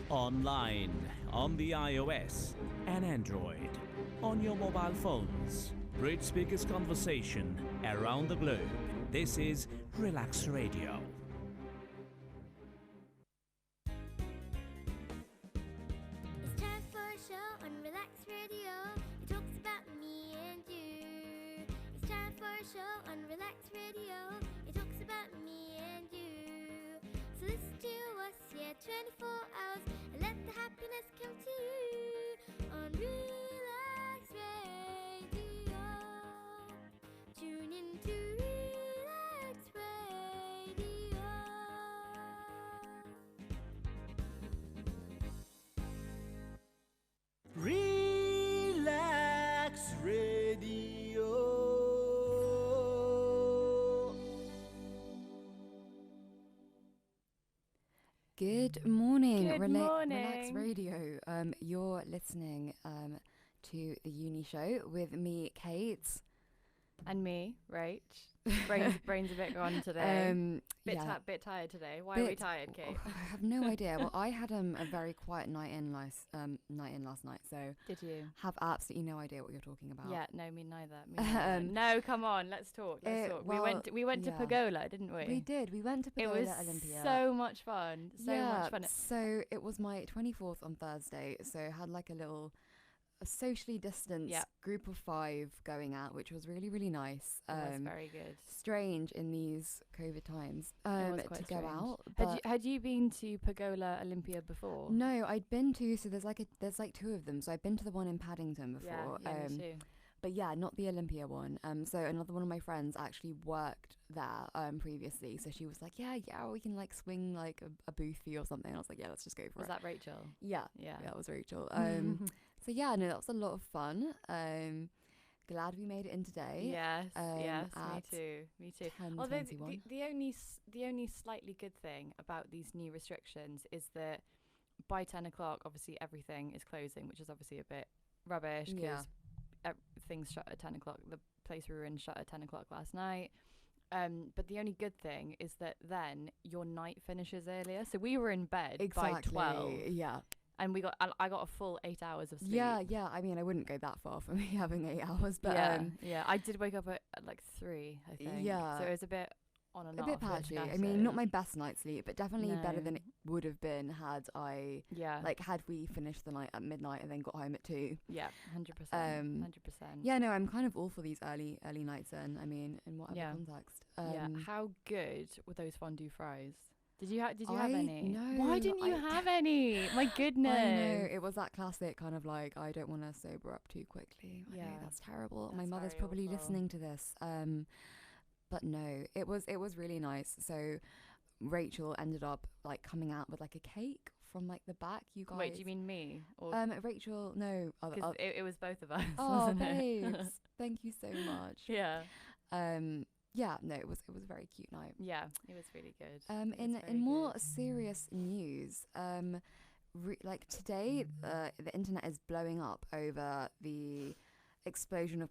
Online, on the iOS and Android, on your mobile phones. Brit Speakers conversation around the globe. This is Relaks Radio. It's time for a show on Relaks Radio. It talks about me and you. It's time for a show on Relaks Radio. It talks about me and you. So listen to us here 24 hours and let the happiness come to you on Relaks Radio. Tune in to Relaks Radio. Relax Radio. Good morning, Good Relax morning. Radio. You're listening to the Uni Show with me, Kate. And me, Rach. Brain's a bit gone today. Bit tired today. Why are we tired, Kate? I have no idea. Well, I had a very quiet night in last night, so Did you? have absolutely no idea what you're talking about. Yeah, no, me neither. No, come on, let's talk. well, we went to yeah. Pagola, didn't we? We did. We went to It Pagola was Olympia. so much fun. So it was my 24th on Thursday. So I had like a socially distanced group of 5 going out, which was really, really nice. It was very good. Strange in these COVID times It was to quite go strange. out. But Had you been to Pagola Olympia before? no, I'd been to, so there's like 2 of them. So I've been to the one in Paddington before. Yeah, me too. But yeah, not the Olympia one. So another one of my friends actually worked there previously. So she was like, yeah, we can like swing like a booth for you or something. And I was like, yeah, let's just go for Was it. that Rachel? Yeah, Yeah. that was Rachel. So yeah, no, that was a lot of fun. Glad we made it in today. Yes, yes, at me too. 10:21. The only slightly good thing about these new restrictions is that by 10 o'clock, obviously everything is closing, which is obviously a bit rubbish because things shut at 10 o'clock. The place we were in shut at 10 o'clock last night. But the only good thing is that then your night finishes earlier. So we were in bed by 12. Yeah. And I got a full 8 hours of sleep. Yeah. I mean, I wouldn't go that far for me having 8 hours, but yeah. I did wake up at like 3, I think. Yeah. So it was a bit on and a off. bit patchy. I mean, not my best night's sleep, but definitely better than it would have been had I had we finished the night at midnight and then got home at 2. Yeah, 100%. 100%. Yeah, no, I'm kind of all for these early nights in. I mean, in whatever context. How good were those fondue fries? Did you have any? No, Why didn't you have any? My goodness. I know, it was that classic kind of like, I don't want to sober up too quickly. I know, that's terrible. My That's mother's very probably awful. listening to this. But no, it was really nice. So Rachel ended up like coming out with like a cake from like the back. You guys. Wait, do you mean me? Or Rachel, no. because it was both of us. Oh, wasn't it? babes, thank you so much. Yeah. Yeah, no, it was a very cute night. Yeah, it was really good. In more serious news, like today, the internet is blowing up over the explosion of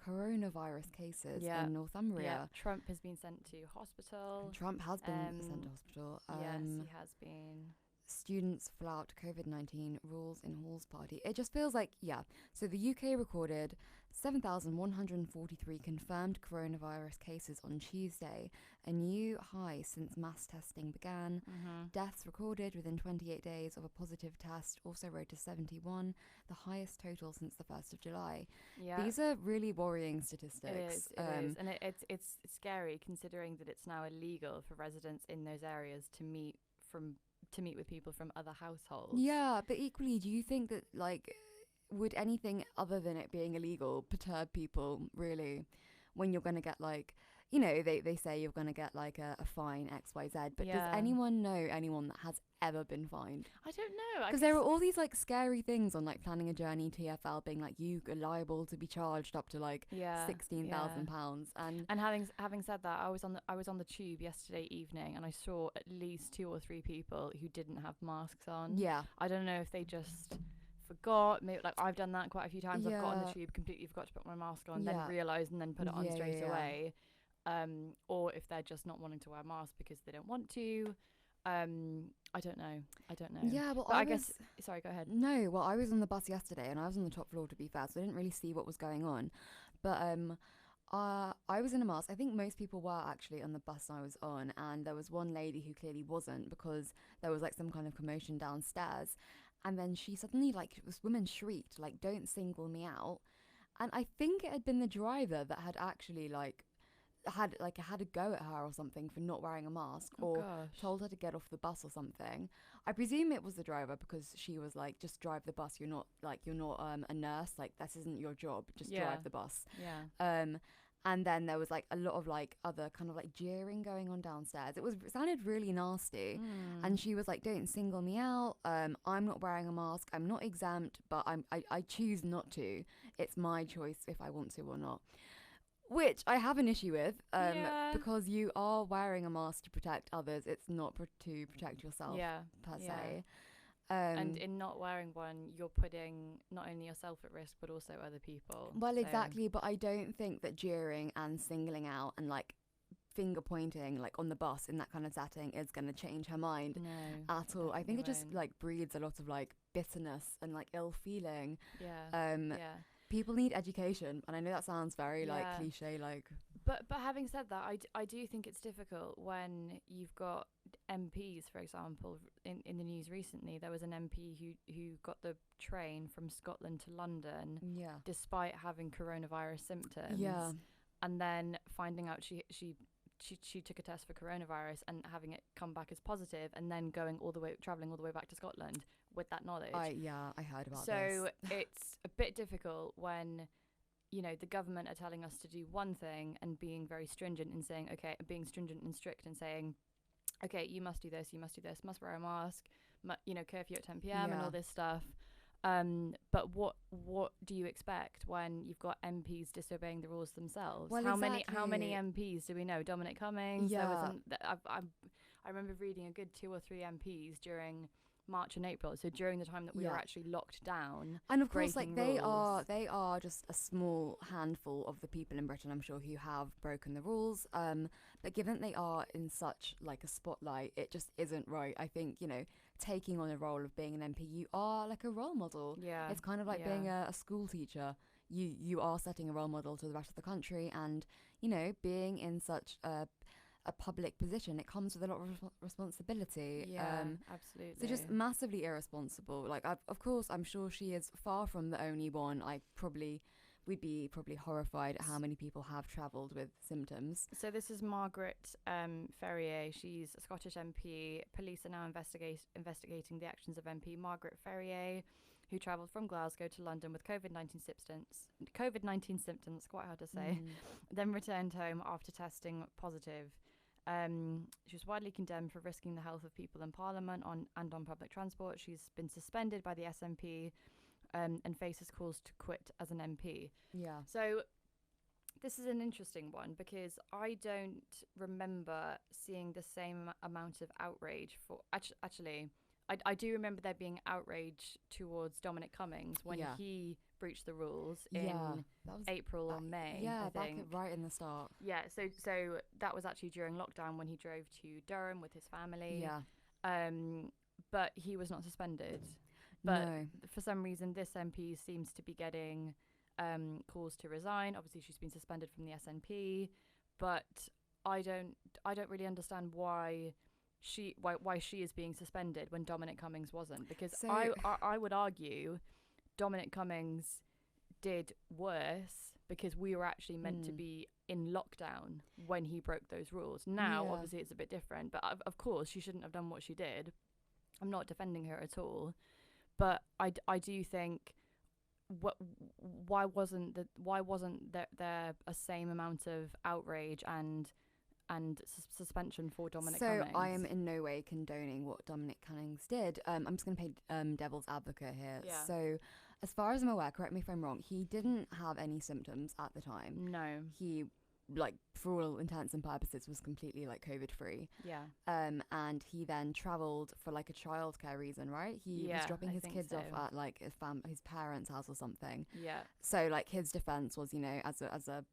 coronavirus cases in Northumbria. Yeah, Trump has been sent to hospital. Trump has been sent to hospital. Yes, he has been. Students flout COVID-19 rules in halls party. It just feels like, so the UK recorded 7,143 confirmed coronavirus cases on Tuesday, a new high since mass testing began. Deaths recorded within 28 days of a positive test also rose to 71, the highest total since the 1st of July. Yeah. These are really worrying statistics. It is. And it's scary considering that it's now illegal for residents in those areas to meet with people from other households. Yeah, but equally, do you think that, like, would anything other than it being illegal perturb people, really, when you're going to get, like, you know, they say you're going to get, like, a fine XYZ, but does anyone know anyone that has ever been fined? I don't know. Because there are all these, like, scary things on, like, planning a journey TFL being, like, you are liable to be charged up to, like, £16,000. And having said that, I was on the tube yesterday evening and I saw at least 2 or 3 people who didn't have masks on. Yeah. I don't know if they just forgot. Maybe, like, I've done that quite a few times. I've got on the tube, completely forgot to put my mask on, then realised and then put it on straight away. Or if they're just not wanting to wear masks because they don't want to. I don't know. Yeah, well, But I guess. Sorry, go ahead. No, well, I was on the bus yesterday, and I was on the top floor, to be fair, so I didn't really see what was going on. But I was in a mask. I think most people were actually on the bus I was on, and there was one lady who clearly wasn't, because there was like some kind of commotion downstairs, and then she suddenly, like, this woman shrieked, like, "Don't single me out," and I think it had been the driver that had actually had a go at her or something for not wearing a mask, or told her to get off the bus or something. I presume it was the driver, because she was like, "Just drive the bus. You're not a nurse. Like, this isn't your job. Just drive the bus." Yeah. And then there was like a lot of like other kind of like jeering going on downstairs. It sounded really nasty. And she was like, "Don't single me out. I'm not wearing a mask. I'm not exempt, but I choose not to. It's my choice if I want to or not." Which I have an issue with, because you are wearing a mask to protect others. It's not to protect yourself, per se. And in not wearing one, you're putting not only yourself at risk, but also other people. Well, exactly. But I don't think that jeering and singling out and like finger pointing like on the bus in that kind of setting is going to change her mind at all. I think it just like breeds a lot of like bitterness and like ill feeling. People need education, and I know that sounds very like cliche, like. But having said that, I do think it's difficult when you've got MPs, for example, in the news recently. There was an MP who got the train from Scotland to London, despite having coronavirus symptoms, and then finding out she took a test for coronavirus and having it come back as positive, and then traveling all the way back to Scotland with that knowledge. I heard about this. So it's a bit difficult when, you know, the government are telling us to do one thing and being very stringent and saying, being stringent and strict and saying, okay, you must do this, must wear a mask, curfew at 10 p.m. and all this stuff. But what do you expect when you've got MPs disobeying the rules themselves? Well, how many MPs do we know? Dominic Cummings. I remember reading a good 2 or 3 MPs during March and April, so during the time that we were actually locked down. And of course, like they are just a small handful of the people in Britain, I'm sure, who have broken the rules. But given they are in such like a spotlight, it just isn't right. I think, you know, taking on a role of being an MP, you are like a role model. Yeah, it's kind of like being a school teacher. You are setting a role model to the rest of the country, and you know, being in such a public position, it comes with a lot of responsibility. Absolutely. So just massively irresponsible. Like, of course, I'm sure she is far from the only one. We'd be probably horrified at how many people have travelled with symptoms. So this is Margret Ferrier. She's a Scottish MP. Police are now investigating the actions of MP Margret Ferrier, who travelled from Glasgow to London with COVID-19 symptoms, quite hard to say, then returned home after testing positive. She was widely condemned for risking the health of people in Parliament and on public transport. She's been suspended by the SNP and faces calls to quit as an MP. Yeah. So this is an interesting one, because I don't remember seeing the same amount of outrage for... Actually, I do remember there being outrage towards Dominic Cummings when he breached the rules in April or May. Yeah, back right in the start. Yeah, so that was actually during lockdown when he drove to Durham with his family. Yeah. But he was not suspended. But for some reason, this MP seems to be getting calls to resign. Obviously, she's been suspended from the SNP, but I don't really understand why she is being suspended when Dominic Cummings wasn't, because I would argue Dominic Cummings did worse because we were actually meant to be in lockdown when he broke those rules. Now, obviously, it's a bit different, but of course, she shouldn't have done what she did. I'm not defending her at all, but I do think why wasn't there a same amount of outrage and suspension for Dominic Cummings? So I am in no way condoning what Dominic Cummings did. I'm just going to play devil's advocate here. Yeah. So as far as I'm aware, correct me if I'm wrong, he didn't have any symptoms at the time. No. He, like, for all intents and purposes, was completely like COVID free. Yeah. And he then travelled for like a childcare reason, right? He was dropping his kids off at like his parents' house or something. Yeah. So like his defense was, you know, as a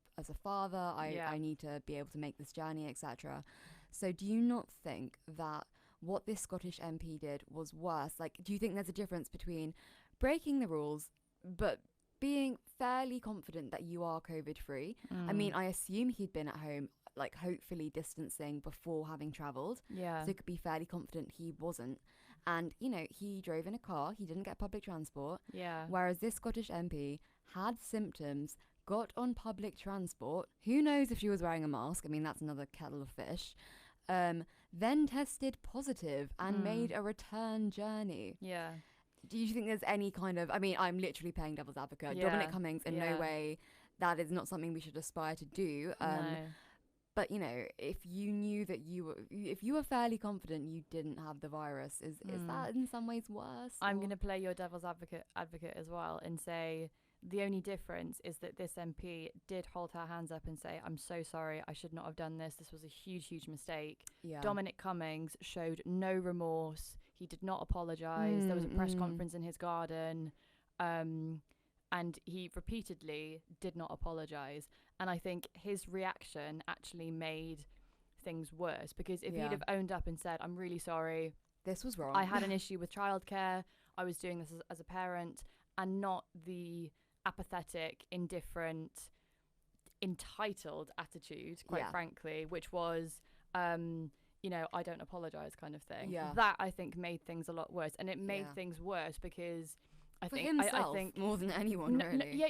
father, I need to be able to make this journey, etc. So do you not think that what this Scottish MP did was worse. Like, do you think there's a difference between breaking the rules but being fairly confident that you are COVID free? I mean, I assume he'd been at home, like hopefully distancing before having travelled. Yeah. So he could be fairly confident he wasn't. And, you know, he drove in a car, he didn't get public transport. Yeah. Whereas this Scottish MP had symptoms, got on public transport. Who knows if she was wearing a mask? I mean, that's another kettle of fish. Then tested positive and made a return journey. Yeah. Do you think there's any kind of, I mean, I'm literally playing devil's advocate. Yeah. Dominic Cummings, in no way, that is not something we should aspire to do. No. But, you know, if you knew that if you were fairly confident you didn't have the virus, is that in some ways worse? I'm going to play your devil's advocate as well and say the only difference is that this MP did hold her hands up and say, I'm so sorry, I should not have done this. This was a huge, huge mistake. Yeah. Dominic Cummings showed no remorse. He did not apologise. There was a press conference in his garden. And he repeatedly did not apologise. And I think his reaction actually made things worse, because if he'd have owned up and said, I'm really sorry, this was wrong, I had an issue with childcare, I was doing this as a parent, and not the apathetic, indifferent, entitled attitude, quite frankly, which was, you know, I don't apologise kind of thing. Yeah. That, I think, made things a lot worse. And it made things worse because I for think himself, I think more than anyone, really.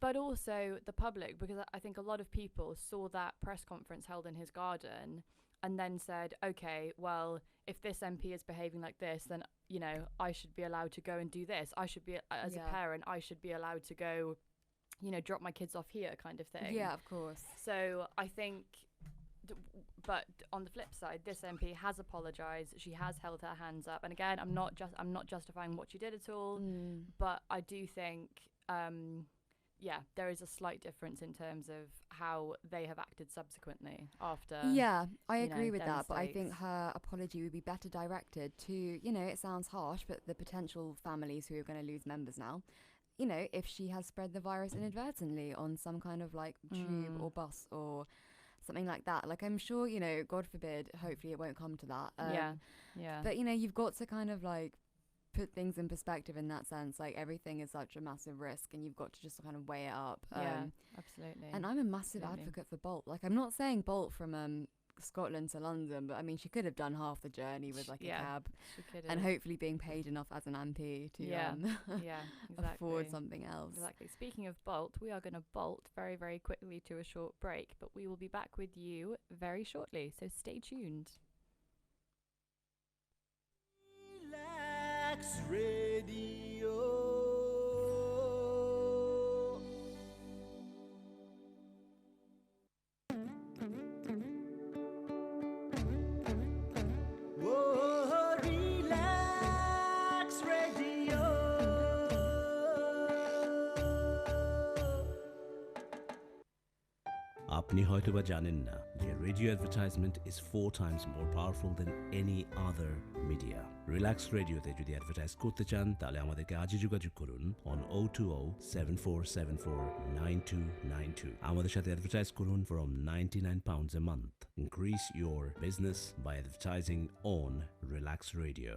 but also the public, because I think a lot of people saw that press conference held in his garden and then said, okay, well, if this MP is behaving like this, then, you know, I should be allowed to go and do this. I should be, as a parent, I should be allowed to go, you know, drop my kids off here kind of thing. Yeah, of course. So I think, but on the flip side, this MP has apologised. She has held her hands up. And again, I'm not justifying what she did at all, but I do think, there is a slight difference in terms of how they have acted subsequently after. Yeah, I agree with that, but I mistakes. think her apology would be better directed to, you know, it sounds harsh, but the potential families who are going to lose members now. You know, if she has spread the virus inadvertently on some kind of like tube or bus or something like that. Like, I'm sure, you know, God forbid, hopefully it won't come to that. Yeah. But, you know, you've got to kind of like put things in perspective in that sense. Like, everything is such a massive risk and you've got to just kind of weigh it up. Absolutely. And I'm a massive advocate for Bolt. Like, I'm not saying Bolt from Scotland to London, but I mean, she could have done half the journey with like a cab and hopefully being paid enough as an MP to exactly. afford something else. Exactly. Speaking of Bolt, we are going to bolt very, very quickly to a short break, but we will be back with you very shortly, so stay tuned. Relaks Radio. Whoa, Relaks Radio. আপনি হয়তোবা জানেন না যে radio advertisement is 4 times more powerful than any other media. Relax রেডিওতে যদি advertise করতে চান তাহলে আমাদেরকে আজই যোগাযোগ করুন on 020-7474-9292. আমাদের সাথে অ্যাডভার্টাইজ করুন from £99 a month. Increase your business by advertising on Relax Radio.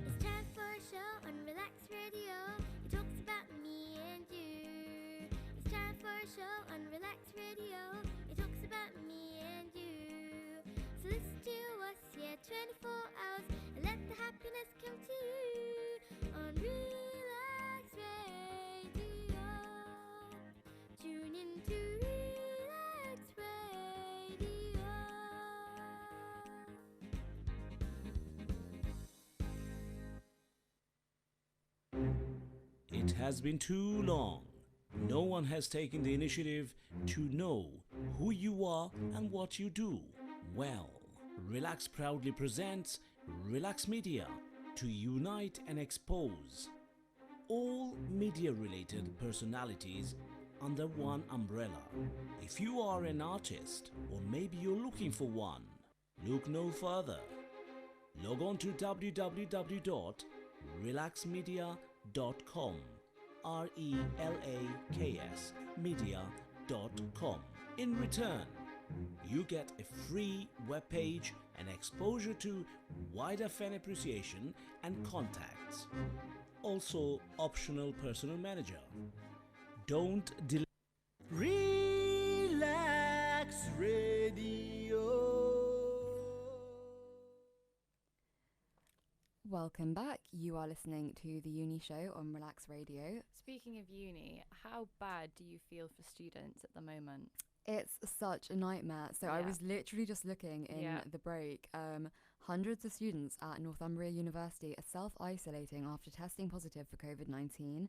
It's time for a show on Relax Radio. It talks about me and you. It's time for a show on Relax Radio. It talks about me and you. So listen to us, 24 hours, and let the happiness come to you on Relax Radio. Tune in to Relax Radio. It has been too long. No one has taken the initiative to know who you are and what you do. Well, Relax proudly presents Relax Media to unite and expose all media-related personalities under one umbrella. If you are an artist or maybe you're looking for one, look no further. Log on to www.relaxmedia.com. RELAKS media.com. In return, You get a free webpage and exposure to wider fan appreciation and contacts. Also, optional personal manager. Don't delay. Relax Radio. Welcome back. You are listening to the Uni Show on Relax Radio. Speaking of uni, how bad do you feel for students at the moment? It's such a nightmare. So I Yeah. was literally just looking in Yeah. the break. Hundreds of students at Northumbria University are self-isolating after testing positive for COVID-19.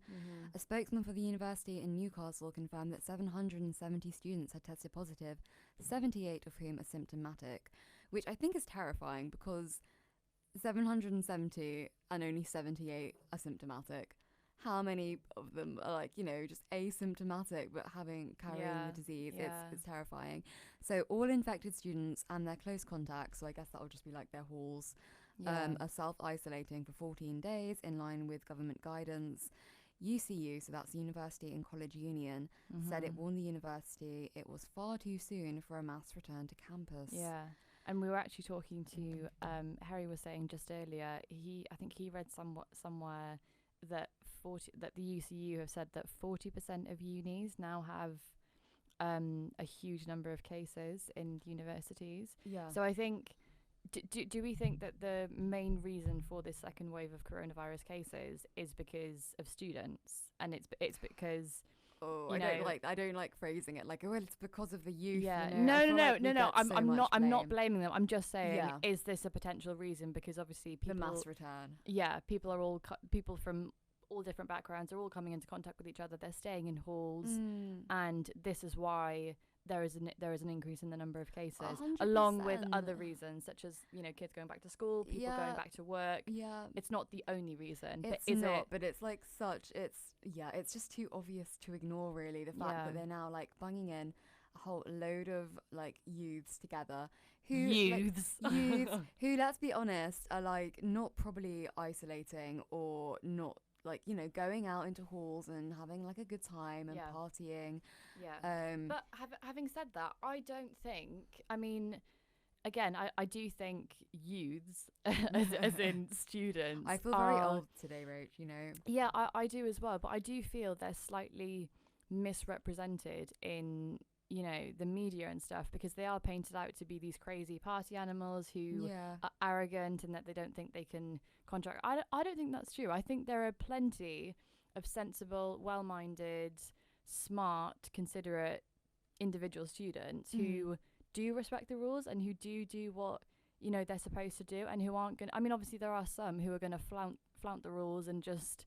A spokesman for the university in Newcastle confirmed that 770 students had tested positive, 78 of whom are symptomatic, which I think is terrifying because 770 and only 78 are symptomatic. How many of them are like, just asymptomatic but carrying Yeah, the disease? yeah. It's terrifying. So all infected students and their close contacts, so I guess that will just be like their halls, are self-isolating for 14 days in line with government guidance. UCU, so that's University and College Union, said it warned the university it was far too soon for a mass return to campus. Yeah. And we were actually talking to Harry was saying just earlier. I think he read somewhere that the UCU have said that 40% of unis now have a huge number of cases in universities. Yeah. So I think. Do we think that the main reason for this second wave of coronavirus cases is because of students, and it's because I don't like phrasing it like, well, it's because of the youth. yeah, you know? I feel like we no. get so I'm much not blame. blaming them. I'm just saying, Yeah. is this a potential reason? Because obviously The people, mass return. yeah, people are all people from all different backgrounds are all coming into contact with each other. They're staying in halls, and this is why there is an increase in the number of cases, 100%. along with other reasons such as kids going back to school, people Yeah. going back to work. Yeah. It's not the only reason, but It's is not, it? but it's like it's just too obvious to ignore, really, the fact Yeah. that they're now like bunging in a whole load of like youths together who Youths. like, youths who, let's be honest, are like not probably isolating or not like going out into halls and having like a good time and Yeah. partying. Yeah. But having said that, I don't think. I mean, again, I do think youths, as in students. I feel very are- old today, Roach. Yeah, I do as well. But I do feel they're slightly misrepresented in the media and stuff, because they are painted out to be these crazy party animals who Yeah. are arrogant and that they don't think they can contract. I don't think that's true. I think there are plenty of sensible, well-minded, smart, considerate individual students who do respect the rules and who do what they're supposed to do, and who aren't going to. I mean, obviously there are some who are going to flout the rules and just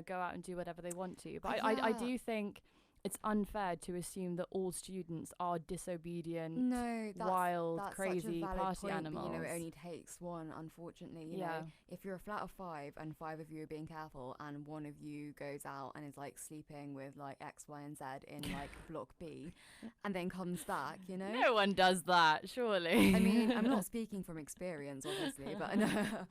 go out and do whatever they want to, but I Yeah. do think it's unfair to assume that all students are disobedient, No, wild, that's crazy such a valid party point, animals. But, it only takes one, unfortunately. You Yeah. know, if you're a flat of five and five of you are being careful, and one of you goes out and is like sleeping with like X, Y, and Z in like block B, and then comes back, No one does that, surely. I mean, I'm not speaking from experience, obviously, but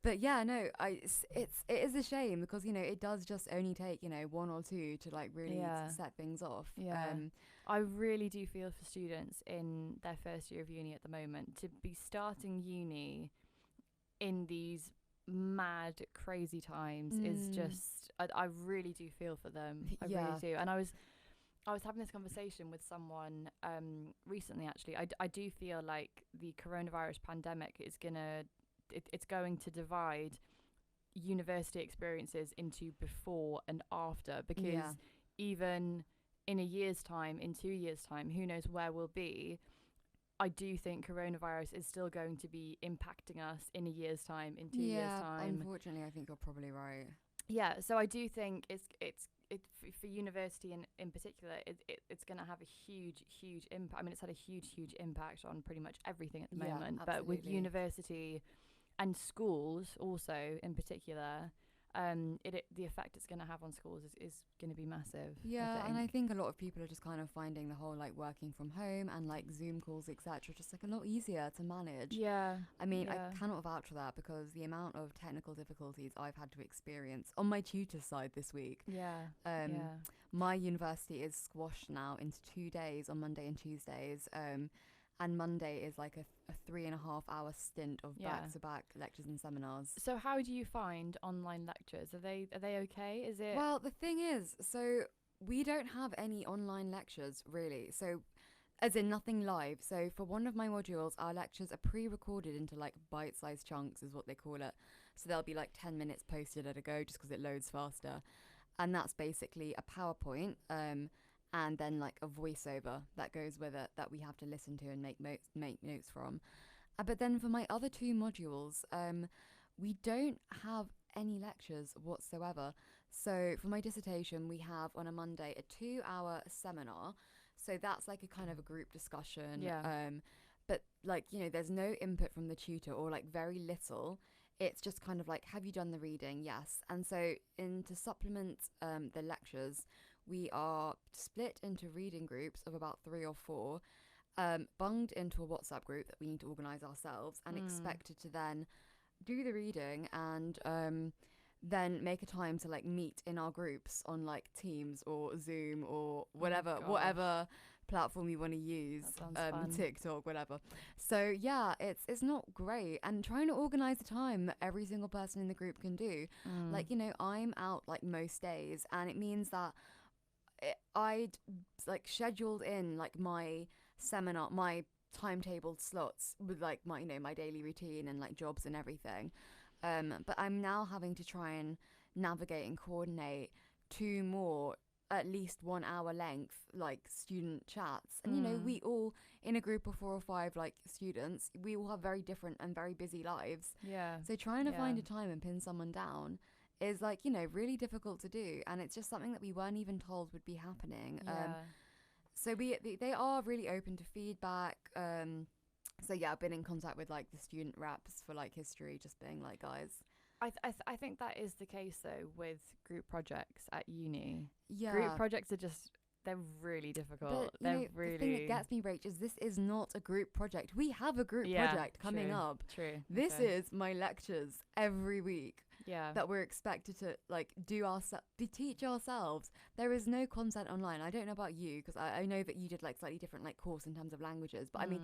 but yeah, no, it is a shame because it does just only take one or two to like really Yeah. set things off. Yeah. I really do feel for students in their first year of uni at the moment to be starting uni in these mad, crazy times is just, I really do feel for them. I Yeah. really do. And I was having this conversation with someone recently, actually. I do feel like the coronavirus pandemic is it's going to divide university experiences into before and after, because Yeah. even in a year's time, in 2 years' time, who knows where we'll be. I do think coronavirus is still going to be impacting us in a year's time, in 2 years' time. Unfortunately, I think you're probably right. Yeah, so I do think it's for university in particular, it's going to have a huge impact. I mean, it's had a huge impact on pretty much everything at the Yeah, moment. But with absolutely. university and schools also in particular, the effect it's going to have on schools is going to be massive. Yeah, and I think a lot of people are just kind of finding the whole like working from home and like Zoom calls, etc., just like a lot easier to manage. Yeah. I mean, I cannot vouch for that because the amount of technical difficulties I've had to experience on my tutor side this week. My university is squashed now into 2 days on Monday and Tuesdays. And Monday is like a 3.5-hour stint of back-to-back lectures and seminars. So how do you find online lectures? Are they okay? Is it? Well, the thing is, so we don't have any online lectures really. So as in nothing live. So for one of my modules, our lectures are pre-recorded into like bite-sized chunks is what they call it. So there'll be like 10 minutes posted at a go just because it loads faster. And that's basically a PowerPoint. And then like a voiceover that goes with it that we have to listen to and make notes from. But then for my other 2 modules, we don't have any lectures whatsoever. So for my dissertation, we have on a Monday a 2-hour seminar. So that's like a kind of a group discussion. But like, you know, there's no input from the tutor or like very little. It's just kind of like, have you done the reading? Yes. And so to supplement the lectures, we are split into reading groups of about 3 or 4, bunged into a WhatsApp group that we need to organise ourselves and expected to then do the reading and then make a time to like meet in our groups on like Teams or Zoom or whatever platform you want to use, TikTok, whatever. So yeah, it's not great, and trying to organise the time that every single person in the group can do. Like, you know, I'm out like most days, and it means that I'd like scheduled in like my seminar, my timetabled slots with like my, you know, my daily routine and like jobs and everything. But I'm now having to try and navigate and coordinate 2 more at least 1 hour length like student chats. And you know, we all in a group of 4 or 5 like students, we all have very different and very busy lives. So trying to find a time and pin someone down is like, you know, really difficult to do, and it's just something that we weren't even told would be happening. So they are really open to feedback. So yeah, I've been in contact with like the student reps for like history, just being like, guys, I think that is the case though with group projects at uni. Group projects are just, they're really difficult. But, you know, the thing that gets me, Rach, is this is not a group project. We have a group project coming up. This is my lectures every week. That we're expected to like to teach ourselves. There is no content online. I don't know about you, because I know that you did like slightly different like course in terms of languages, but I mean,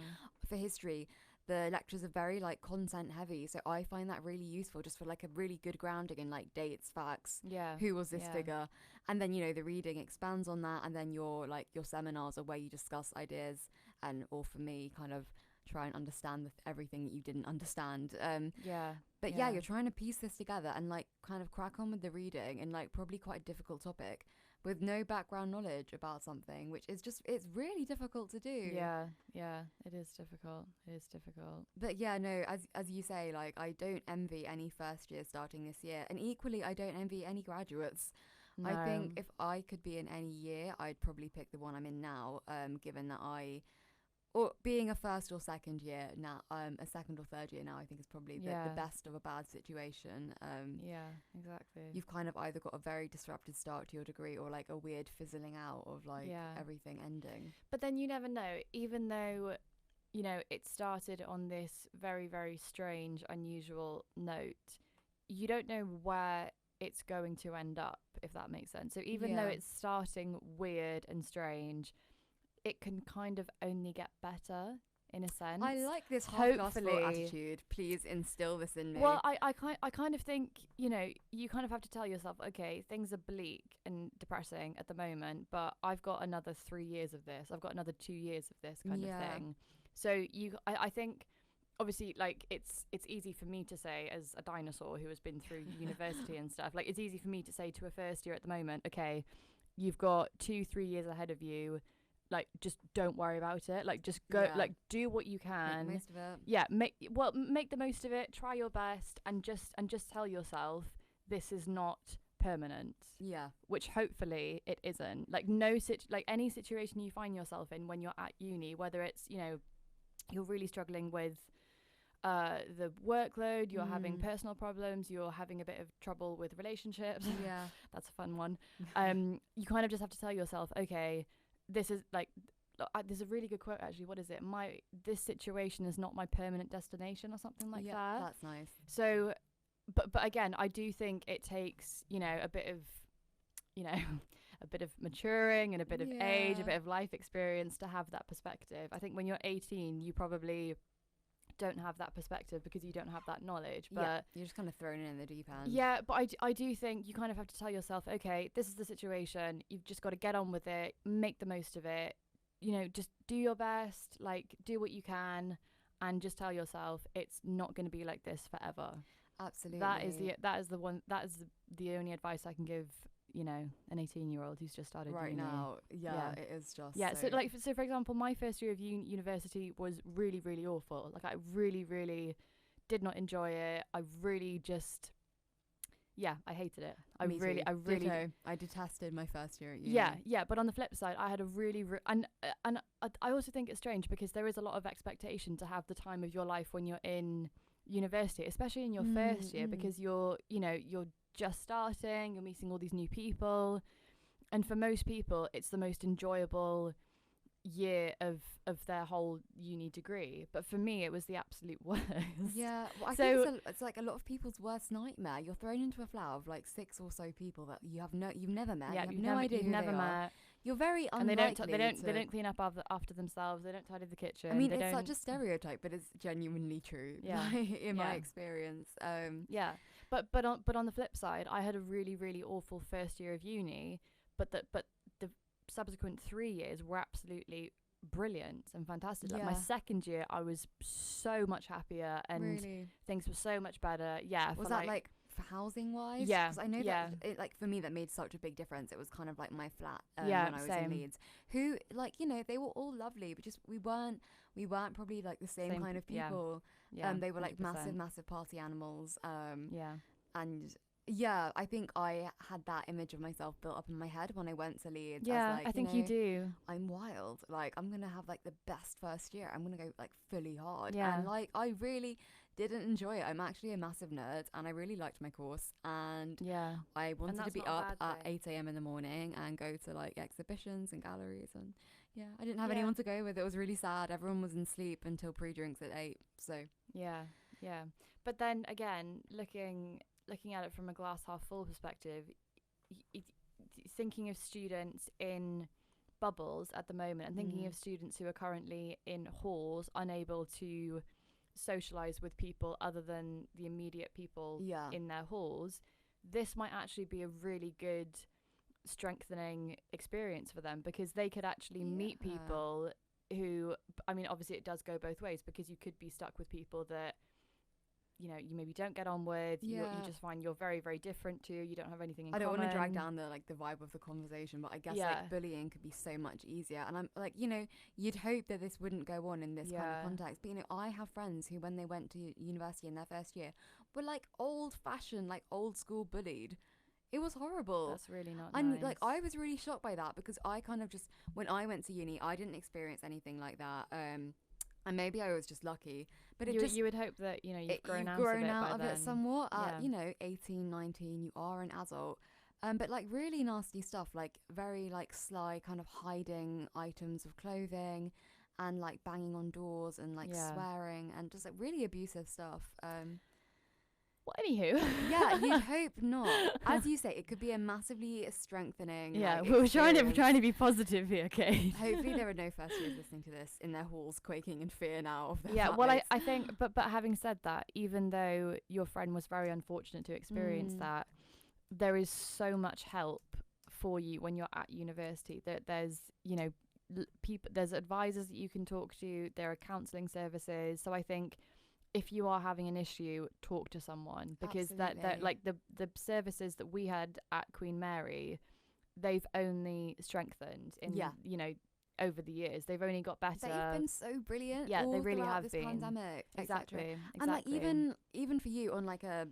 for history, the lectures are very like content heavy, so I find that really useful just for like a really good grounding in like dates, facts, who was this figure, and then, you know, the reading expands on that, and then your seminars are where you discuss ideas, and or for me kind of try and understand everything that you didn't understand. But you're trying to piece this together and like kind of crack on with the reading in like probably quite a difficult topic with no background knowledge about something, which is just, it's really difficult to do. It is difficult. But yeah, no, as you say, like, I don't envy any first year starting this year, and equally I don't envy any graduates. I think if I could be in any year, I'd probably pick the one I'm in now, given that or being a first or second year now, a second or third year now, I think is probably the best of a bad situation. Exactly. You've kind of either got a very disrupted start to your degree or like a weird fizzling out of like everything ending. But then you never know, even though, you know, it started on this very, very strange, unusual note, you don't know where it's going to end up, if that makes sense. So even though it's starting weird and strange, it can kind of only get better in a sense. I like this half-glass full attitude. Please instill this in me. Well, I kind of think, you know, you kind of have to tell yourself, okay, things are bleak and depressing at the moment, but I've got another 3 years of this. I've got another 2 years of this kind of thing. So I think, obviously, like, it's easy for me to say as a dinosaur who has been through university and stuff. Like, it's easy for me to say to a first year at the moment, okay, you've got 2-3 years ahead of you. Like, just don't worry about it. Like, just go, like, do what you can. Make the most of it. Yeah, make the most of it. Try your best, and just tell yourself this is not permanent. Yeah. Which hopefully it isn't. Like, like any situation you find yourself in when you're at uni, whether it's, you know, you're really struggling with the workload, you're having personal problems, you're having a bit of trouble with relationships. Yeah. That's a fun one. You kind of just have to tell yourself, okay, this is like, there's a really good quote actually. What is it? This situation is not my permanent destination, or something like that. That's nice. So, but again, I do think it takes, a bit of, a bit of maturing and a bit of age, a bit of life experience to have that perspective. I think when you're 18, you probably don't have that perspective because you don't have that knowledge. But you're just kind of thrown in the deep end. Yeah, but I do think you kind of have to tell yourself, okay, this is the situation. You've just got to get on with it, make the most of it. Just do your best, like do what you can, and just tell yourself it's not going to be like this forever. Absolutely. That is the only advice I can give, an 18-year-old who's just started right uni. now. Yeah, it is just. Yeah, so for example, my first year of university was really, really awful. Like I really, really did not enjoy it. I really just, I hated it. I really, Ditto. I detested my first year at uni. Yeah. But on the flip side, I had a really, and I also think it's strange because there is a lot of expectation to have the time of your life when you're in university, especially in your first year, because you're just starting, you're meeting all these new people, and for most people it's the most enjoyable year of their whole uni degree. But for me it was the absolute worst. Yeah, well, I think it's like a lot of people's worst nightmare. You're thrown into a flat of like 6 or so people that you've never met. Yeah, you have no idea you've who never they met. are. You're very unlikely. And they don't clean up after themselves. They don't tidy the kitchen. I mean, it's such a stereotype, but it's genuinely true. Yeah, in my experience. Yeah, but on the flip side, I had a really, really awful first year of uni, but the subsequent 3 years were absolutely brilliant and fantastic. Like my second year, I was so much happier and things were so much better. Yeah, was that like for housing wise? Yeah, because I know that it, like for me that made such a big difference. It was kind of like my flat when I was in Leeds, who like they were all lovely, but just we weren't probably like the same kind of people. They were like 100%. massive party animals. And yeah, I think I had that image of myself built up in my head when I went to Leeds. Yeah, as, like, I think you do. I'm wild. Like, I'm going to have, like, the best first year. I'm going to go, like, fully hard. Yeah. And, like, I really didn't enjoy it. I'm actually a massive nerd, and I really liked my course. And I wanted to be up at 8 a.m. in the morning and go to, like, exhibitions and galleries. And, I didn't have anyone to go with. It was really sad. Everyone was in sleep until pre-drinks at 8. So. Yeah. But then, again, looking at it from a glass half full perspective, thinking of students in bubbles at the moment and thinking of students who are currently in halls unable to socialize with people other than the immediate people in their halls, this might actually be a really good strengthening experience for them, because they could actually meet people who, I mean, obviously it does go both ways, because you could be stuck with people that you maybe don't get on with. You just find you're very, very different to. You don't have anything in common. I don't want to drag down the vibe of the conversation, but I guess like bullying could be so much easier. And I'm like, you'd hope that this wouldn't go on in this kind of context. But I have friends who, when they went to university in their first year, were like old-fashioned, like old school bullied. It was horrible. That's really not and nice. like I was really shocked by that, because I kind of just, when I went to uni, I didn't experience anything like that. And maybe I was just lucky, but you would hope that you've grown out of it somewhat. At 18, 19, you are an adult. But like really nasty stuff, like very like sly kind of hiding items of clothing, and like banging on doors and like swearing and just like really abusive stuff. Well, anywho. Yeah, you'd hope not. As you say, it could be a massively strengthening. Yeah, like, we're trying to be positive here, Kate. Hopefully there are no first years listening to this in their halls quaking in fear now of their I think, but having said that, even though your friend was very unfortunate to experience that, there is so much help for you when you're at university. That there's, people, there's advisors that you can talk to, there are counselling services. So I think, if you are having an issue, talk to someone, because that like the services that we had at Queen Mary, they've only strengthened in over the years. They've only got better. They've been so brilliant. Yeah, they really have this been. Pandemic, Exactly. And like even for you on like a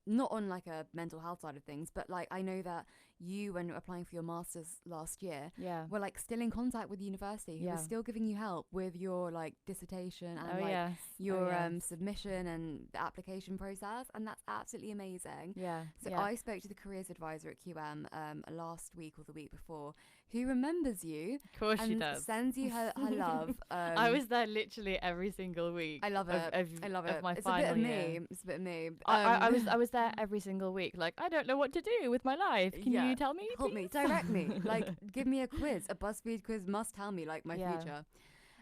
not on like a mental health side of things, but like I know that you, when applying for your master's last year, Yeah. were like still in contact with the university, who Yeah. was still giving you help with your like dissertation and Oh, like yes. your Oh, yes. submission and the application process, and that's absolutely amazing. Yeah. So yeah. I spoke to the careers advisor at QM last week or the week before, who remembers you Of course she and does. sends you her love. I was there literally every single week. I love it. Of I love of it. my It's a bit final of year. me. It's a bit of me. I was there every single week. Like, I don't know what to do with my life. Can Yeah. you tell me? help me, please? direct me. Like, give me a quiz. A BuzzFeed quiz must tell me like my Yeah. future.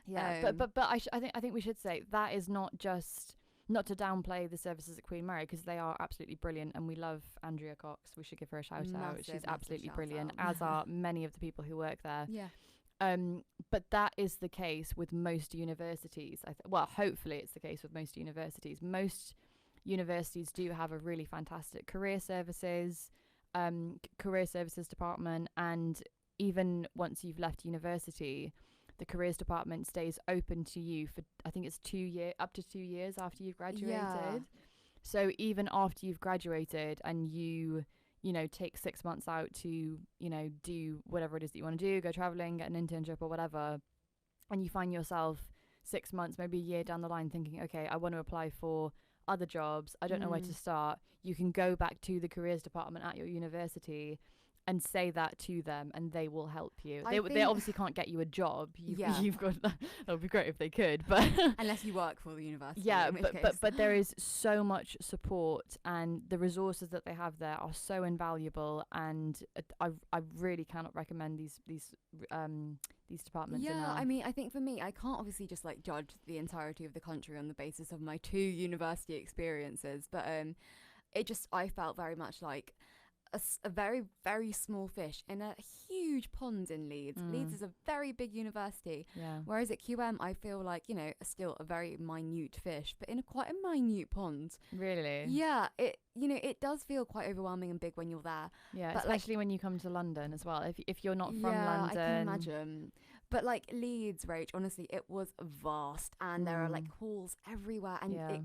Yeah, but I think we should say that is not just, not to downplay the services at Queen Mary, because they are absolutely brilliant, and we love Andrea Cox. We should give her a shout out. Massive, She's massive absolutely shout brilliant, out. as are many of the people who work there. Yeah. But that is the case with most universities. Well, hopefully it's the case with most universities. Most universities do have a really fantastic career services department, and even once you've left university, the careers department stays open to you for, I think it's up to 2 years after you've graduated. Yeah. So even after you've graduated and you know, take 6 months out to, you know, do whatever it is that you want to do, go traveling, get an internship or whatever, and you find yourself 6 months, maybe a year down the line thinking, okay, I want to apply for other jobs, I don't know where to start, you can go back to the careers department at your university and say that to them, and they will help you. They think- obviously can't get you a job. Yeah. You've got that would be great if they could, but Unless you work for the university. yeah, in which but case. there is so much support, and the resources that they have there are so invaluable, and I really cannot recommend these departments Yeah, enough. I mean, I think for me, I can't obviously just like judge the entirety of the country on the basis of my 2 university experiences, but I felt very much like a very, very small fish in a huge pond in Leeds. Leeds is a very big university, yeah. whereas at QM, I feel like, you know, still a very minute fish, but in a quite a minute pond. Really? Yeah, it does feel quite overwhelming and big when you're there. Yeah, But, like- especially when you come to London as well. If you're not from yeah, London. I can imagine. But like Leeds, Rach, honestly, it was vast, and there are like halls everywhere, and Yeah.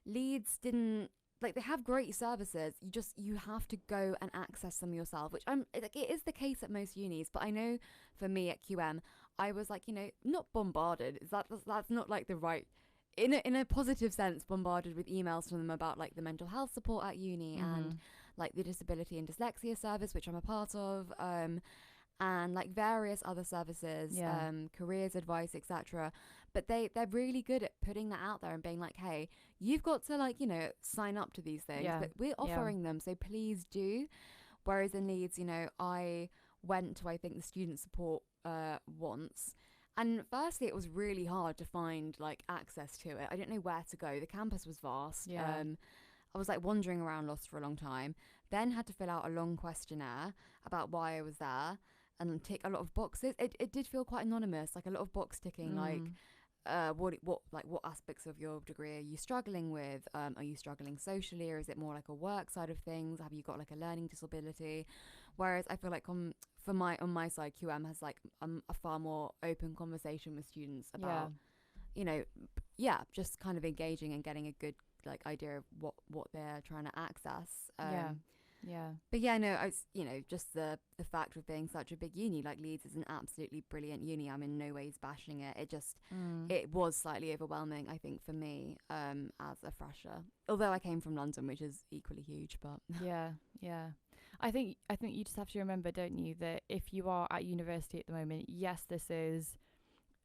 Leeds didn't, like, they have great services. You have to go and access them yourself, which it is the case at most unis. But I know for me at QM, I was like, you know, not bombarded. That's not like the right, in a positive sense, bombarded with emails from them about like the mental health support at uni and like the disability and dyslexia service, which I'm a part of, and like various other services, Yeah. careers advice, etc. But they're really good at putting that out there and being like, hey, you've got to, like, you know, sign up to these things, Yeah. but we're offering them, so please do. Whereas in Leeds, you know, I went to, I think, the student support once, and firstly it was really hard to find like access to it. I didn't know where to go. The campus was vast. Yeah. I was like wandering around lost for a long time, then had to fill out a long questionnaire about why I was there and tick a lot of boxes. It did feel quite anonymous, like a lot of box ticking, like what aspects of your degree are you struggling with? Are you struggling socially, or is it more like a work side of things? Have you got like a learning disability? Whereas I feel like on my side, QM has like a far more open conversation with students about, you know, just kind of engaging and getting a good like idea of what they're trying to access. Yeah. But yeah, no, you know, just the fact of being such a big uni, like Leeds is an absolutely brilliant uni. I'm in no ways bashing it. It just, it was slightly overwhelming, I think, for me, as a fresher. Although I came from London, which is equally huge, but Yeah. I think you just have to remember, don't you, that if you are at university at the moment, yes, this is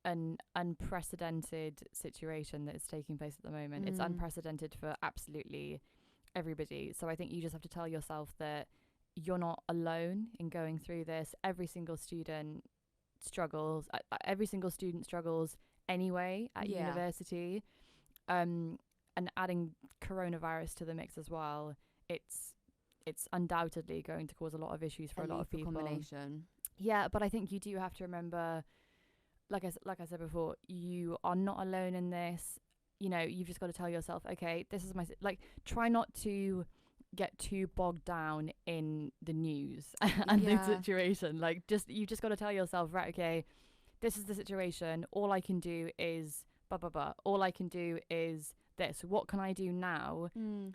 an unprecedented situation that is taking place at the moment. It's unprecedented for absolutely everybody. So I think you just have to tell yourself that you're not alone in going through this. Every single student struggles. Every single student struggles anyway at university. And adding coronavirus to the mix as well, it's undoubtedly going to cause a lot of issues for a lot of people. Combination. Yeah, but I think you do have to remember, like I said before, you are not alone in this. You know, you've just got to tell yourself, okay, this is try not to get too bogged down in the news and the situation. You've just got to tell yourself, right, okay, this is the situation. All I can do is blah, blah, blah. All I can do is this. What can I do now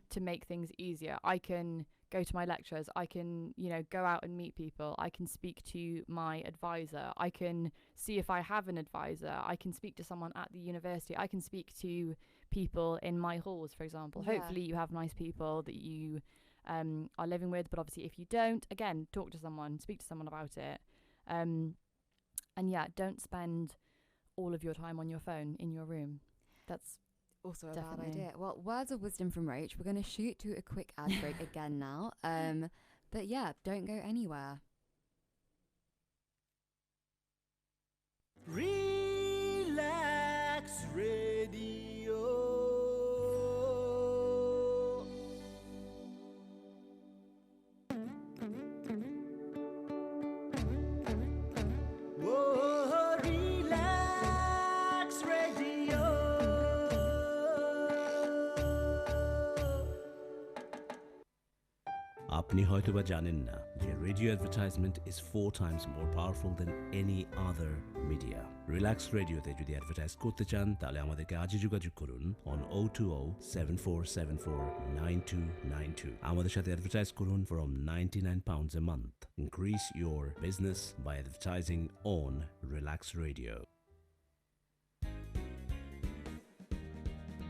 to make things easier? I can go to my lectures. I can, go out and meet people. I can speak to my advisor. I can see if I have an advisor. I can speak to someone at the university. I can speak to people in my halls, for example. Yeah. Hopefully you have nice people that you are living with, but obviously if you don't, again, talk to someone, speak to someone about it. And yeah, don't spend all of your time on your phone in your room. That's also a definitely bad idea. Well, words of wisdom from Rach. We're going to shoot to a quick ad break again now. But yeah, don't go anywhere. Relax Radio. Whoa, Relax Radio. আপনি হয়তোবা জানেন না যে radio advertisement is 4 times more powerful than any other media. Relax রেডিওতে যদি advertise করতে চান তাহলে আমাদেরকে আজই যোগাযোগ করুন on 020-7474-9292. আমাদের সাথে অ্যাডভার্টাইজ করুন from £99 a month. Increase your business by advertising on Relax Radio.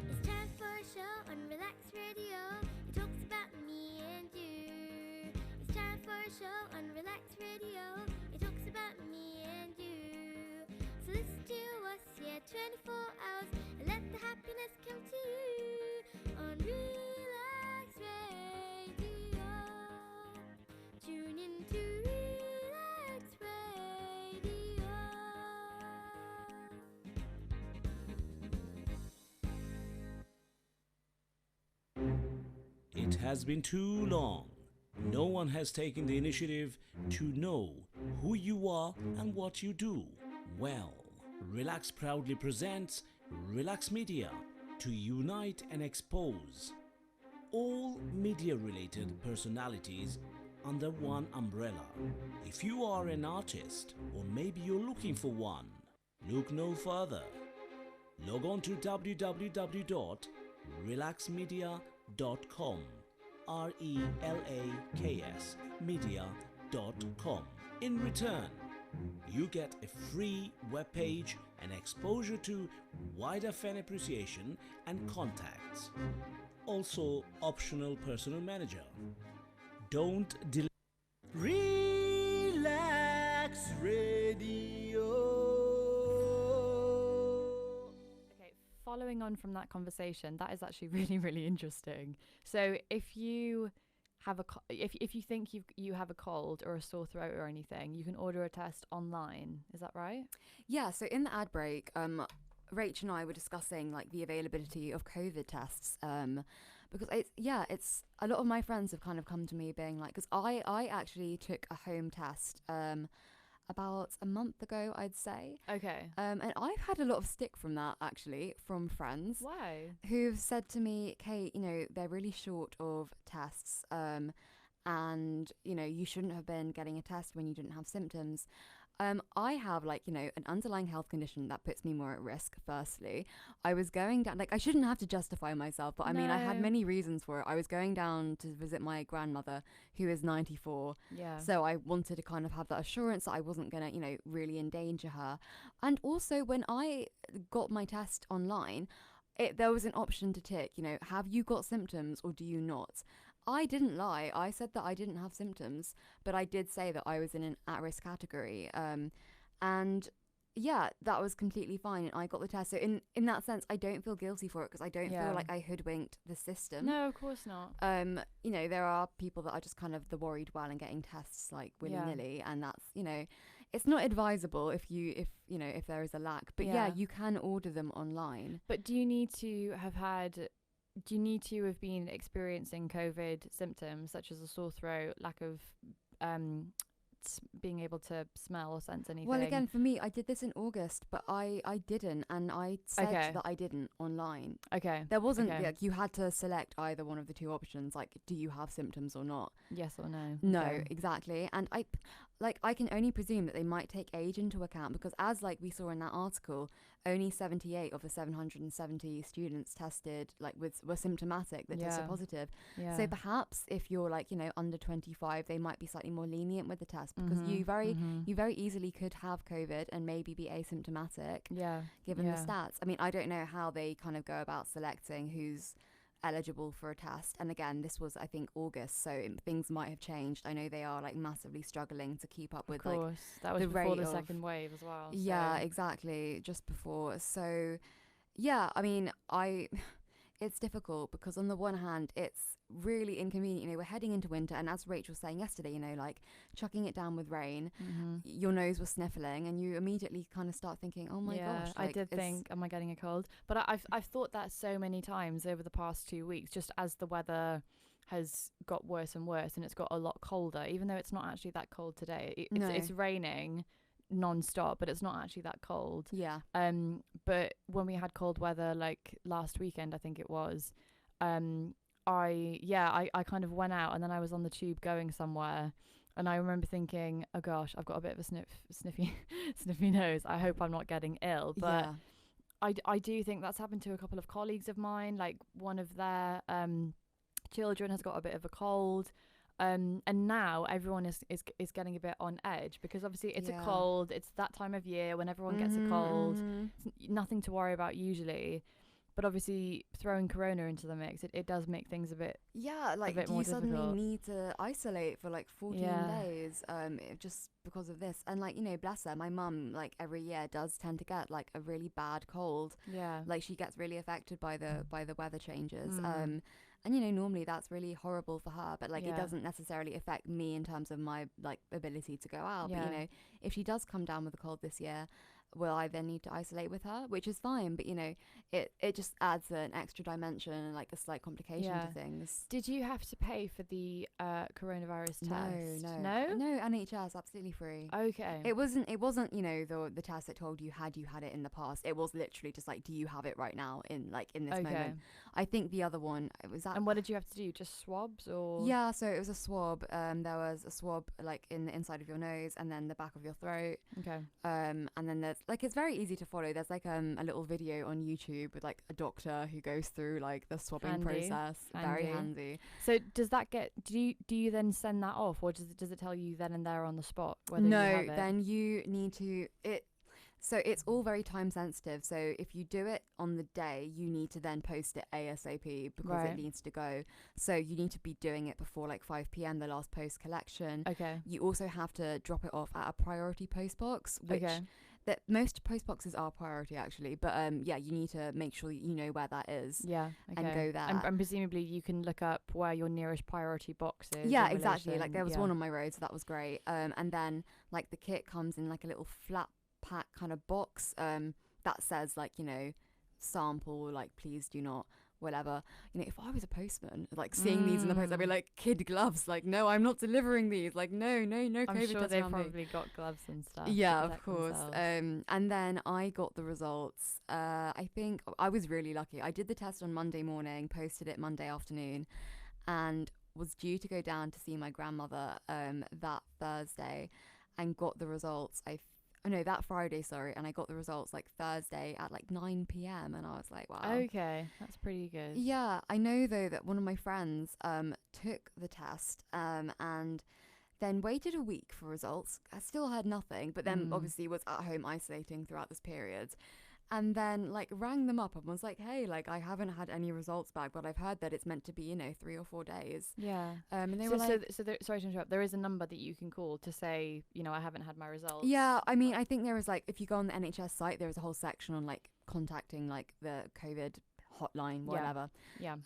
It's time for a show on Relax Radio. It talks about me and you. It's time for a show on Relax Radio. It talks about me and you. So listen to us, 24 hours, and let the happiness come to you on Relax Radio. Tune in to Relax Radio. It has been too long. No one has taken the initiative to know who you are and what you do. Well, Relax proudly presents Relax Media to unite and expose all media-related personalities under one umbrella. If you are an artist or maybe you're looking for one, look no further. Log on to www.relaxmedia.com. RELAKS media.com. In return, you get a free webpage and exposure to wider fan appreciation and contacts. Also, optional personal manager. Don't delay. Relax Radio. Okay, following on from that conversation, that is actually really, really interesting. So if you have if you think you have a cold or a sore throat or anything, you can order a test online. Is that right? Yeah, so in the ad break, Rach and I were discussing like the availability of COVID tests. Because it's a lot of my friends have kind of come to me being like, because I actually took a home test about a month ago, I'd say. Okay. And I've had a lot of stick from that actually from friends. Why? Who've said to me, Kate, they're really short of tests, and you shouldn't have been getting a test when you didn't have symptoms. I have an underlying health condition that puts me more at risk. Firstly, I was going down, I shouldn't have to justify myself, but I mean, I had many reasons for it. I was going down to visit my grandmother who is 94. Yeah. So I wanted to kind of have that assurance that I wasn't going to, really endanger her. And also when I got my test online, there was an option to tick, have you got symptoms or do you not? I didn't lie. I said that I didn't have symptoms, but I did say that I was in an at-risk category. And yeah, that was completely fine. And I got the test. So in that sense, I don't feel guilty for it because I don't feel like I hoodwinked the system. No, of course not. There are people that are just kind of the worried well and getting tests like willy-nilly. And that's, it's not advisable if there is a lack. But yeah, you can order them online. But do you need to have been experiencing COVID symptoms such as a sore throat, lack of being able to smell or sense anything? Well, again, for me, I did this in August, but I didn't, and I said that I didn't online. Okay. There wasn't, you had to select either one of the two options, like, do you have symptoms or not? Yes or no? No, Okay. exactly. And like, I can only presume that they might take age into account, because as like we saw in that article, only 78 of the 770 students tested like were symptomatic that tested positive. So perhaps if you're like, you know, under 25, they might be slightly more lenient with the test, because you very easily could have COVID and maybe be asymptomatic. Given the stats. I mean, I don't know how they kind of go about selecting who's eligible for a test, and again, this was I think August, so things might have changed. I know they are like massively struggling to keep up with like that was the before rate the of, second wave as well. Yeah, exactly, just before. So yeah, I mean, it's difficult because on the one hand it's really inconvenient, you know, we're heading into winter, and as Rachel was saying yesterday, you know, like chucking it down with rain, your nose was sniffling, and you immediately kind of start thinking, oh my gosh, like, I did think, am I getting a cold? But I've thought that so many times over the past 2 weeks, just as the weather has got worse and worse, and it's got a lot colder, even though it's not actually that cold today. It's raining non-stop, but it's not actually that cold. But when we had cold weather like last weekend, I think it was, I kind of went out, and then I was on the tube going somewhere, and I remember thinking, oh gosh, I've got a bit of a sniffy nose, I hope I'm not getting ill. But I do think that's happened to a couple of colleagues of mine, like one of their children has got a bit of a cold. And now everyone is getting a bit on edge, because obviously it's a cold. It's that time of year when everyone gets a cold. It's nothing to worry about usually, but obviously throwing corona into the mix, it does make things a bit like a bit do more you suddenly difficult. need to isolate for like 14 days just because of this. And like, you know, bless her, my mum like every year does tend to get like a really bad cold. Like she gets really affected by the weather changes. And you know, normally that's really horrible for her, but like it doesn't necessarily affect me in terms of my like ability to go out. But you know, if she does come down with a cold this year, will I then need to isolate with her, which is fine, but you know, it just adds an extra dimension and like a slight complication to things. Did you have to pay for the coronavirus test? No, NHS, absolutely free. Okay. It wasn't you know, the test that told you had it in the past. It was literally just like, do you have it right now in this moment. I think the other one, it was that. And what did you have to do, just swabs or? Yeah, so it was a swab. There was a swab like in the inside of your nose and then the back of your throat. And then there's like, it's very easy to follow. There's like a little video on YouTube with like a doctor who goes through like the swabbing process. Very handy. So does that do you then send that off, or does it tell you then and there on the spot whether no you have it? Then you need to so it's all very time sensitive. So if you do it on the day, you need to then post it ASAP because it needs to go. So you need to be doing it before like 5 p.m, the last post collection. You also have to drop it off at a priority post box, which that most post boxes are priority actually, but you need to make sure you know where that is and go there. And presumably you can look up where your nearest priority box is. Exactly, like there was one on my road, so that was great. And then like the kit comes in like a little flat pack kind of box that says like, you know, sample, like please do not whatever. You know, if I was a postman like seeing these in the post, I'd be like, kid gloves, like no, I'm not delivering these, like no COVID I'm sure test they've around me. probably got gloves and stuff. Of course. And then I got the results. I think I was really lucky. I did the test on Monday morning, posted it Monday afternoon, and was due to go down to see my grandmother that Thursday, and got the results that Friday, sorry, and I got the results like Thursday at like 9 p.m, and I was like, wow. Okay, that's pretty good. Yeah, I know though that one of my friends took the test and then waited a week for results. I still had nothing, but then obviously was at home isolating throughout this period. And then like rang them up and was like, hey, like I haven't had any results back, but I've heard that it's meant to be, you know, 3 or 4 days. And they were like, sorry to interrupt, there is a number that you can call to say, you know, I haven't had my results. Yeah, I mean, I think there was like, if you go on the NHS site, there is a whole section on like contacting like the COVID hotline, whatever.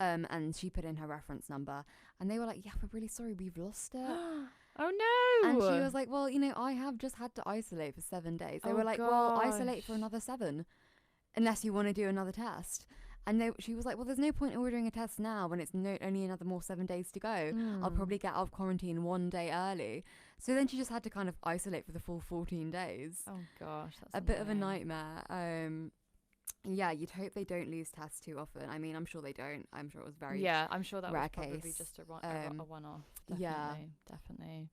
And she put in her reference number, and they were like, yeah, we're really sorry, we've lost it. Oh no. And she was like, well, you know, I have just had to isolate for 7 days. They were like, well, isolate for another 7 unless you want to do another test. And she was like, well, there's no point in ordering a test now when it's only another more 7 days to go. I'll probably get out of quarantine 1 day early. So then she just had to kind of isolate for the full 14 days. Oh gosh, that's a bit of a nightmare. Yeah, you'd hope they don't lose tests too often. I mean, I'm sure they don't. I'm sure it was very I'm sure that rare was probably case. just a one-off. Definitely.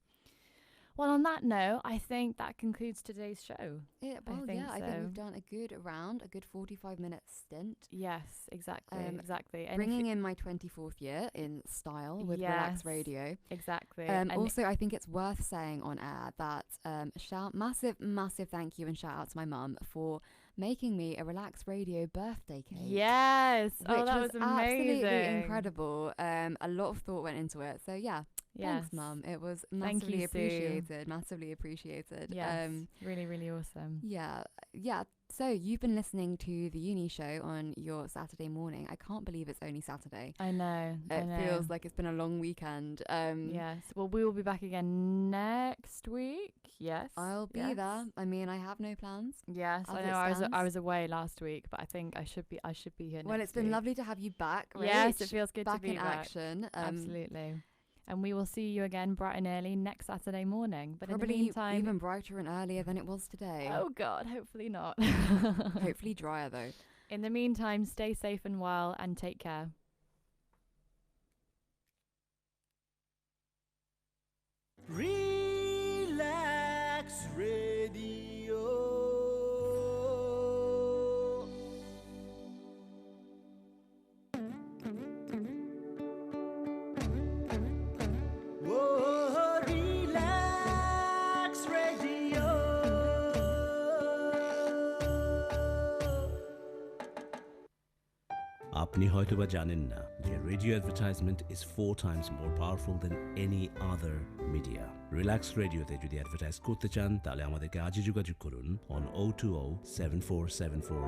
Well, on that note, I think that concludes today's show. Yeah, I well, think yeah, I think so. we've done a good round, a good 45-minute stint. Yes, exactly, exactly. And Bringing in my 24th year in style with Relax Yes. Radio. Exactly. And Also, I think it's worth saying on air that massive thank you and shout out to my mum for making me a Relax Radio birthday cake. yes. Which Oh, that was was amazing. absolutely incredible. A lot of thought went into it. So yeah, Yes. thanks, Mum. It was Thank massively you, Sue. appreciated. Massively appreciated. Yes. Really, really awesome. Yeah. So you've been listening to the Uni Show on your Saturday morning. I can't believe it's only Saturday. I know. It feels like it's been a long weekend. Yes. Well, we will be back again next week. Yes. I'll be Yes. there. I mean, I have no plans. Yes. as I it know. I stands. was away last week, but I think I should be here. Well, next it's been week. lovely to have you back. Yes, Rach. it feels good back to be in back. action. Absolutely. And we will see you again bright and early next Saturday morning. But Probably in the meantime, even brighter and earlier than it was today. oh God, hopefully not. Hopefully drier though. In the meantime, stay safe and well, and take care. Relax Radio. Whoa, Relax Radio. আপনি হয়তোবা জানেন না যে radio advertisement is 4 times more powerful than any other media. Relax রেডিওতে যদি advertise করতে চান তাহলে আমাদেরকে আজই যোগাযোগ করুন on 020 7474